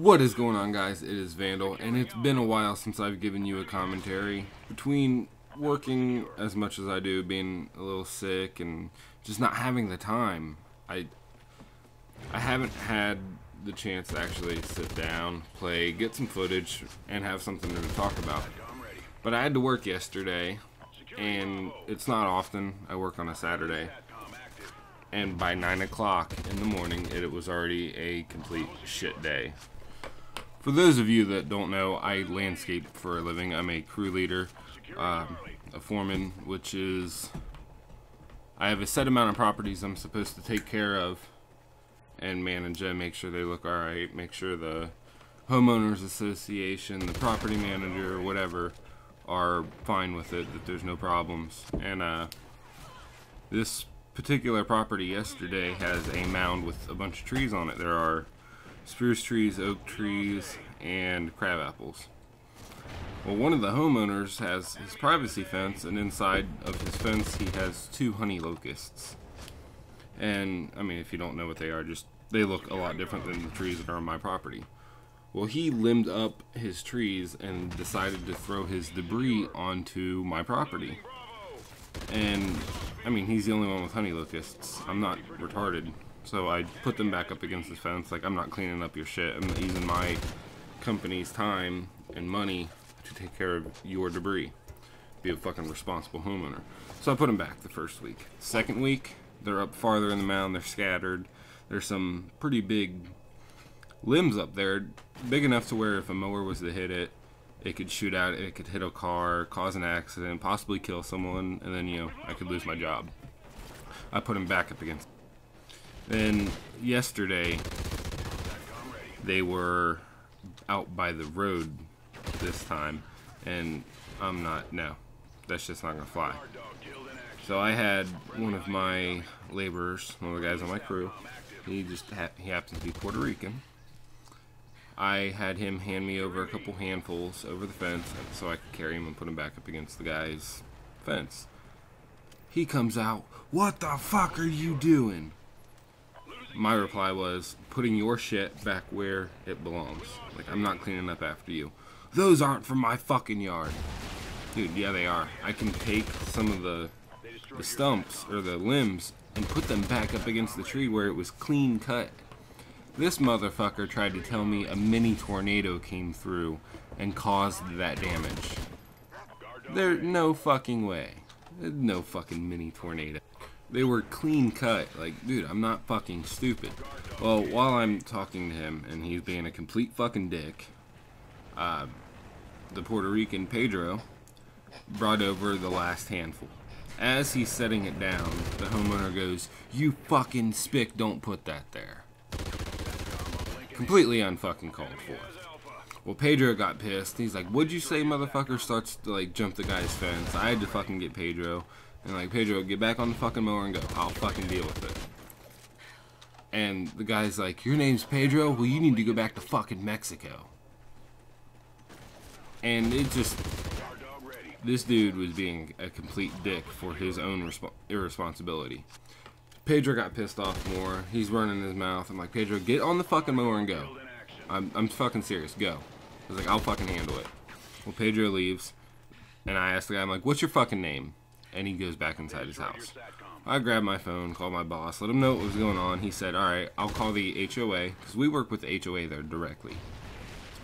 What is going on, guys? It is Vandal, and it's been a while since I've given you a commentary. Between working as much as I do, being a little sick, and just not having the time, I haven't had the chance to actually sit down, play, get some footage, and have something to talk about. But I had to work yesterday, and it's not often I work on a Saturday. And by 9 o'clock in the morning, it was already a complete shit day. For those of you that don't know, I landscape for a living. I'm a crew leader, a foreman, which is, I have a set amount of properties I'm supposed to take care of and manage and make sure they look alright, make sure the homeowners association, the property manager, whatever, are fine with it, that there's no problems. And this particular property yesterday has a mound with a bunch of trees on it. There are spruce trees, oak trees, and crab apples. Well, one of the homeowners has his privacy fence, and inside of his fence he has 2 honey locusts. And I mean, if you don't know what they are, just they look a lot different than the trees that are on my property. Well, he limbed up his trees and decided to throw his debris onto my property. And I mean, he's the only one with honey locusts. I'm not retarded. So I put them back up against the fence. Like, I'm not cleaning up your shit. I'm not using my company's time and money to take care of your debris. Be a fucking responsible homeowner. So I put them back the first week. Second week, they're up farther in the mound. They're scattered. There's some pretty big limbs up there. Big enough to where if a mower was to hit it, it could shoot out, it could hit a car, cause an accident, possibly kill someone, and then, you know, I could lose my job. I put them back up against. Then yesterday, they were out by the road this time, and no, that's just not gonna fly. So I had one of my laborers, one of the guys on my crew, he happens to be Puerto Rican. I had him hand me over a couple handfuls over the fence so I could carry him and put him back up against the guy's fence. He comes out, "What the fuck are you doing?" My reply was, "Putting your shit back where it belongs. Like, I'm not cleaning up after you. Those aren't from my fucking yard." Dude, yeah, they are. I can take some of the stumps or the limbs and put them back up against the tree where it was clean cut. This motherfucker tried to tell me a mini tornado came through and caused that damage. There's no fucking way. There's no fucking mini tornado. They were clean cut. Like, dude, I'm not fucking stupid. Well, while I'm talking to him and he's being a complete fucking dick, the Puerto Rican Pedro brought over the last handful. As he's setting it down, the homeowner goes, "You fucking spick, don't put that there." Completely unfucking called for. Well, Pedro got pissed. He's like, "What'd you say, motherfucker?" Starts to, like, jump the guy's fence. I had to fucking get Pedro. And, like, "Pedro, get back on the fucking mower and go. I'll fucking deal with it." And the guy's like, "Your name's Pedro? Well, you need to go back to fucking Mexico." And it just, this dude was being a complete dick for his own irresponsibility. Pedro got pissed off more. He's running his mouth. I'm like, "Pedro, get on the fucking mower and go. I'm fucking serious. Go." I was like, "I'll fucking handle it." Well, Pedro leaves, and I asked the guy, I'm like, "What's your fucking name?" And he goes back inside his house. I grabbed my phone, called my boss, let him know what was going on. He said, "Alright, I'll call the HOA," because we work with the HOA there directly.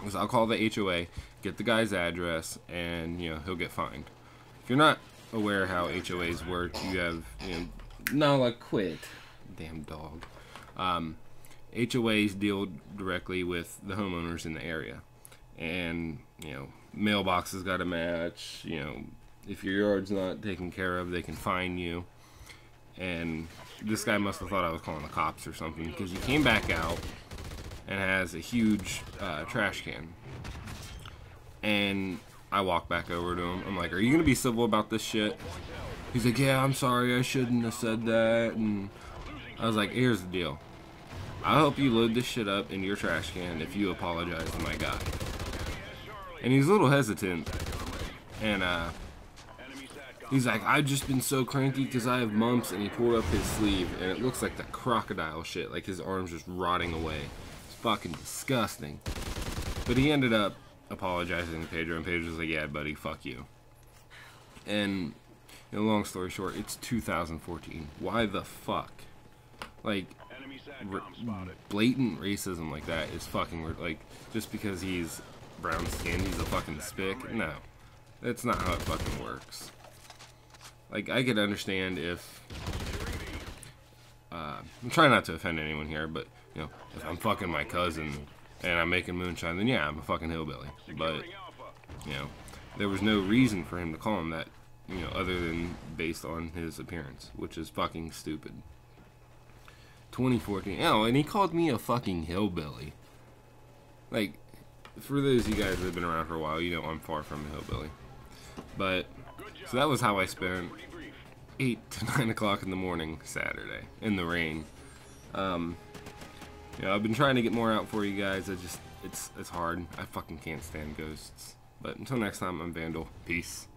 So I'll call the HOA, get the guy's address, and, you know, he'll get fined. If you're not aware how HOAs work, you have, you know, no, like, quit. Damn dog. HOAs deal directly with the homeowners in the area. And, you know, mailboxes got to match. You know, if your yard's not taken care of, they can fine you. And this guy must have thought I was calling the cops or something, because he came back out and has a huge trash can. And I walked back over to him. I'm like, "Are you going to be civil about this shit?" He's like, "Yeah, I'm sorry, I shouldn't have said that." And I was like, "Here's the deal. I'll help you load this shit up in your trash can if you apologize to my guy." And he's a little hesitant. And he's like, "I've just been so cranky because I have mumps." And he pulled up his sleeve, and it looks like the crocodile shit. Like, his arm's just rotting away. It's fucking disgusting. But he ended up apologizing to Pedro, and Pedro was like, yeah, buddy, fuck you. And, you know, long story short, it's 2014. Why the fuck? Like, blatant racism like that is fucking weird. Like, just because he's brown skinned, he's a fucking spick? No. That's not how it fucking works. Like, I could understand if... I'm trying not to offend anyone here, but, you know, if I'm fucking my cousin and I'm making moonshine, then yeah, I'm a fucking hillbilly. But, you know, there was no reason for him to call him that, you know, other than based on his appearance, which is fucking stupid. 2014. Oh, and he called me a fucking hillbilly. Like, for those of you guys that have been around for a while, you know I'm far from a hillbilly. But, so that was how I spent 8 to 9 o'clock in the morning Saturday in the rain. You know, I've been trying to get more out for you guys. It's hard. I fucking can't stand ghosts. But until next time, I'm Vandal. Peace.